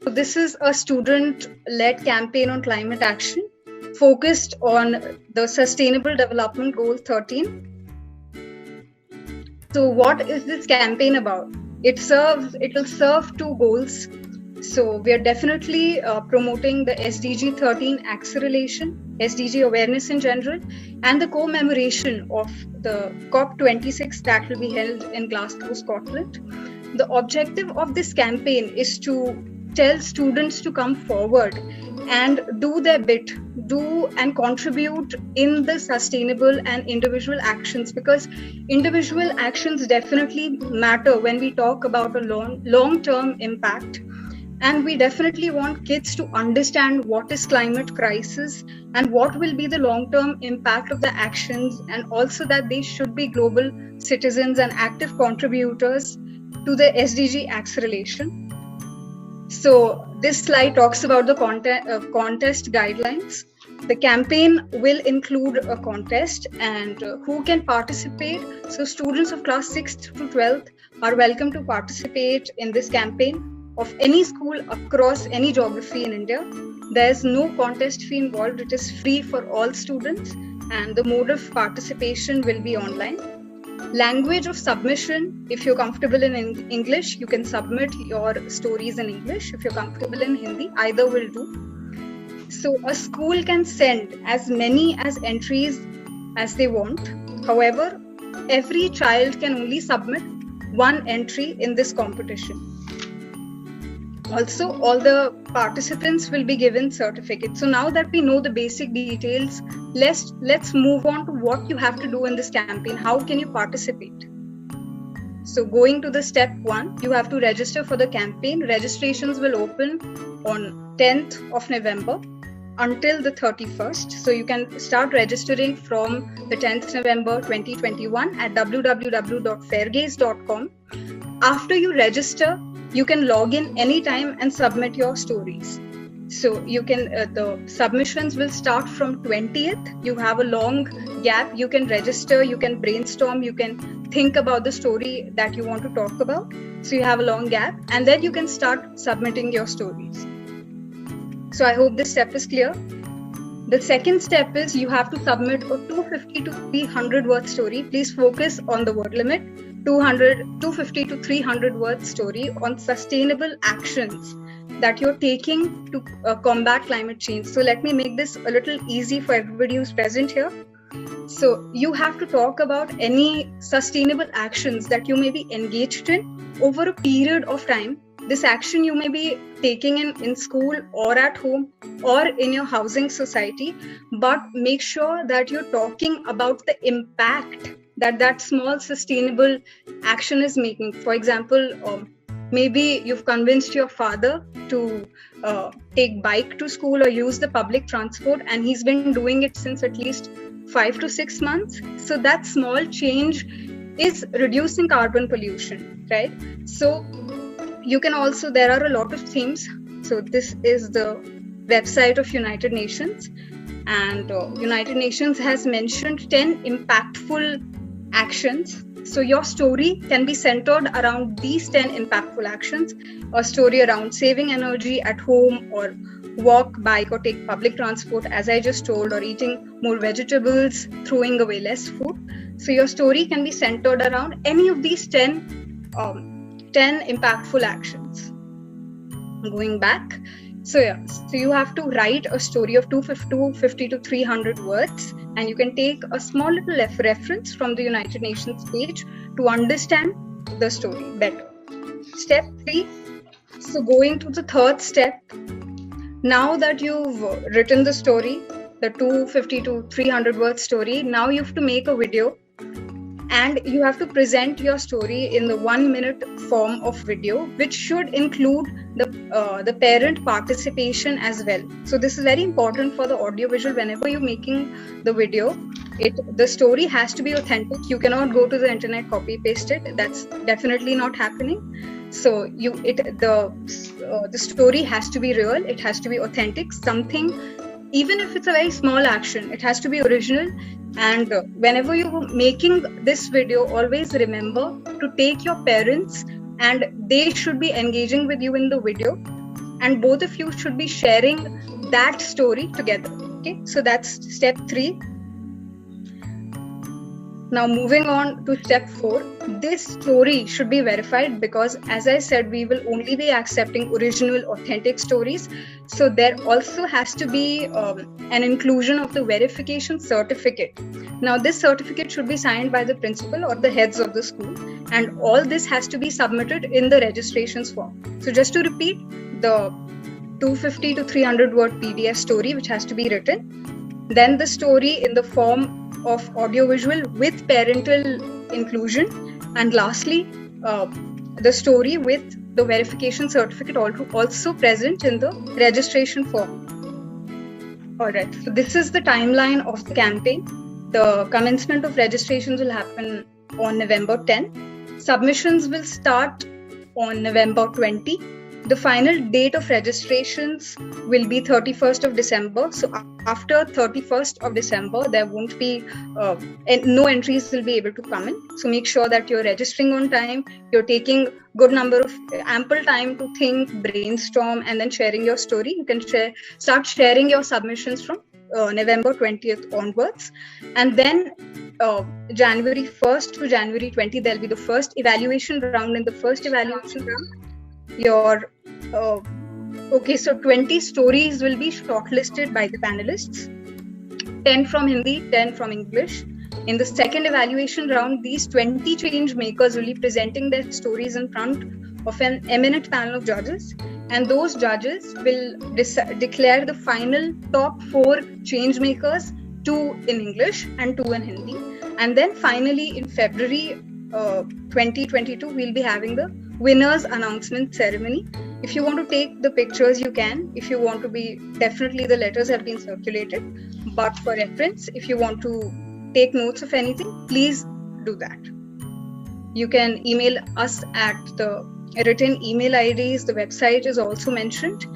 this is a student-led campaign on climate action focused on the Sustainable Development Goal 13. So what is this campaign about? It will serve two goals. So we are definitely promoting the SDG 13 acceleration, SDG awareness in general, and the commemoration of the COP26 that will be held in Glasgow, Scotland. The objective of this campaign is to tell students to come forward and do their bit, do and contribute in the sustainable and individual actions, because individual actions definitely matter when we talk about a long-term impact. And we definitely want kids to understand what is climate crisis and what will be the long-term impact of the actions, and also that they should be global citizens and active contributors to the SDG acceleration. So this slide talks about the contest guidelines. The campaign will include a contest, and who can participate? So students of class 6th to 12th are welcome to participate in this campaign of any school across any geography in India. There is no contest fee involved. It is free for all students, and the mode of participation will be online. Language of submission: if you're comfortable in English, you can submit your stories in English. If you're comfortable in Hindi, either will do. So a school can send as many as entries as they want. However, every child can only submit one entry in this competition. Also, all the participants will be given certificates. So now that we know the basic details, let's move on to what you have to do in this campaign. How can you participate? So going to the step 1, you have to register for the campaign. Registrations will open on 10th of November until the 31st. So you can start registering from the 10th November 2021 at www.fairgaze.com. After you register, you can log in anytime and submit your stories. So you can, the submissions will start from 20th. You have a long gap. You can register, you can brainstorm, you can think about the story that you want to talk about. So you have a long gap, and then you can start submitting your stories. So I hope this step is clear. The second step is you have to submit a 250 to 300 word story. Please focus on the word limit. 250 to 300 word story on sustainable actions that you're taking to combat climate change. So let me make this a little easy for everybody who's present here. So you have to talk about any sustainable actions that you may be engaged in over a period of time. This action you may be taking in school or at home or in your housing society, but make sure that you're talking about the impact that small sustainable action is making. For example, maybe you've convinced your father to take bike to school or use the public transport, and he's been doing it since at least 5 to 6 months. So that small change is reducing carbon pollution, right? So you can also, there are a lot of themes. So this is the website of United Nations, and United Nations has mentioned 10 impactful actions. So your story can be centered around these 10 impactful actions. A story around saving energy at home, or walk, bike, or take public transport, as I just told, or eating more vegetables, throwing away less food. So your story can be centered around any of these 10 impactful actions. Going back, so you have to write a story of 250 to 300 words, and you can take a small little reference from the United Nations page to understand the story better. Step 3. So going to the third step, now that you've written the story, the 250 to 300 word story, now you have to make a video, and you have to present your story in the 1-minute form of video, which should include the parent participation as well. So this is very important for the audiovisual. Whenever you're making the video, the story has to be authentic. You cannot go to the internet, copy paste it. That's definitely not happening. So the story has to be real. It has to be authentic. Something, even if it's a very small action, it has to be original. And whenever you're making this video, always remember to take your parents, and they should be engaging with you in the video. and both of you should be sharing that story together. Okay, so that's step 3. Now moving on to step 4, this story should be verified, because as I said, we will only be accepting original, authentic stories. So there also has to be an inclusion of the verification certificate. Now this certificate should be signed by the principal or the heads of the school, and all this has to be submitted in the registrations form. So just to repeat, the 250 to 300 word PDF story which has to be written, then the story in the form of audiovisual with parental inclusion, and lastly the story with the verification certificate also present in the registration form. All right, so this is the timeline of the campaign. The commencement of registrations will happen on November 10. Submissions will start on November 20. The final date of registrations will be 31st of December. So after 31st of December, there won't be, no entries will be able to come in. So make sure that you're registering on time, you're taking good number of ample time to think, brainstorm, and then sharing your story. You can start sharing your submissions from November 20th onwards. And then January 1st to January 20, there'll be the first evaluation round. In the first evaluation round, your so 20 stories will be shortlisted by the panelists, 10 from Hindi, 10 from English. In the second evaluation round, these 20 change makers will be presenting their stories in front of an eminent panel of judges, and those judges will declare the final top 4 change makers, 2 in English and 2 in Hindi. And then finally in February 2022, we'll be having the winners announcement ceremony. If you want to take the pictures, you can. If you want to be, definitely the letters have been circulated, but for reference, if you want to take notes of anything, please do that. You can email us at the written email IDs. The website is also mentioned.